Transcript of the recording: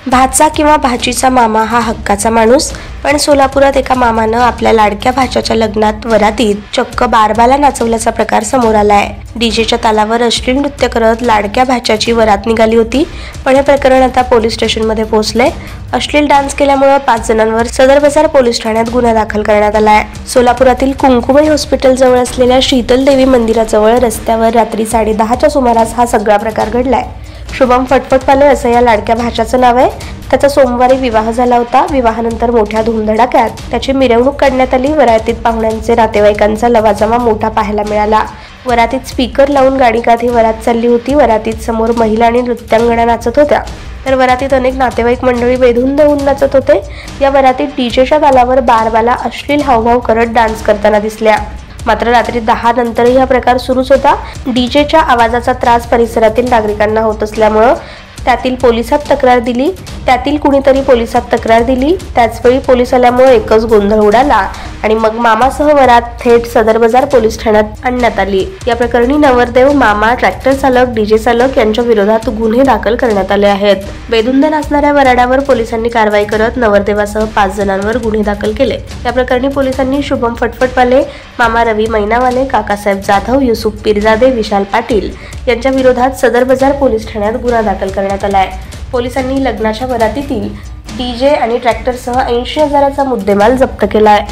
भाचा किंवा भाचीचा मामा हा हक्काचा माणूस, पण सोलापुरात एका मामानं आपल्या लाडक्या भाच्याच्या लग्नात वरातीत चक्क बारबाला नाचवल्याचा प्रकार समोर आलाय। डीजेच्या तालावर अश्लील नृत्य करत लाडक्या भाच्याची वरात निघाली होती, पण हे प्रकरण आता पोलीस स्टेशनमध्ये पोहोचलंय। अश्लील डान्स केल्यामुळे 5 जणांवर सदर बाजार पोलीस ठाण्यात गुन्हा दाखल करण्यात आलाय। सोलापुरातील कुंकुबाई हॉस्पिटल जवळ असलेल्या शीतल देवी मंदिराजवळ रस्त्यावर रात्री 10:30च्या सुमारास हा सगळा प्रकार घडलाय। शुभम फटफटवाले असं या लाडक्या भाच्याचं नाव आहे। त्याचा सोमवारी विवाह झाला होता। विवाहानंतर मोठ्या धुमधडाक्यात त्याची मिरवणूक काढण्यात आली। वरातीत पाहुण्यांचे नातेवाईकांचा लवाजमा मोठा पाहायला मिळाला। वरातीत स्पीकर लावून गाडीगात ही वरात चालली होती। वरातीत समोर महिला आणि नृत्यांगणा नाचत होत्या, तर वरातीत अनेक नातेवाईक मंडळी बेधुंद होऊन नाचत होते। या वरातीत डीजेच्या तालावर बारबाला अश्लील हावभाव करत डान्स करताना दिसल्या। मात्र रात्री 10 नंतरही हा प्रकार सुरूच होता। डीजेच्या आवाजाचा त्रास परिसरातील नागरिकांना होत असल्यामुळे त्यातील कुणीतरी पोलिसात तक्रार दिली। त्याचवेळी पोलीस आल्यामुळे एकच गोंधळ उडाला आणि मग मामासह वरात थेट सदर बाजार पोलीस ठाण्यात आणण्यात आली। या प्रकरणी नवरदेव, मामा, ट्रॅक्टर चालक, डीजे चालक यांच्या विरोधात गुन्हे दाखल करण्यात आले आहेत। बेधुंद नाचणाऱ्या वराडावर पोलिसांनी कारवाई करत नवरदेवासह 5 जणांवर गुन्हे दाखल केले। या प्रकरणी पोलिसांनी शुभम फटफटवाले, मामा रवी मैनावाले, काकासाहेब जाधव, युसुफ पीरजादे, विशाल पाटील यांच्या विरोधात सदर बाजार पोलीस ठाण्यात गुन्हा दाखल करण्यात आलाय। पोलिसांनी लग्नाच्या वरातीतील डीजे आणि ट्रॅक्टरसह 80,000चा मुद्देमाल जप्त केलाय।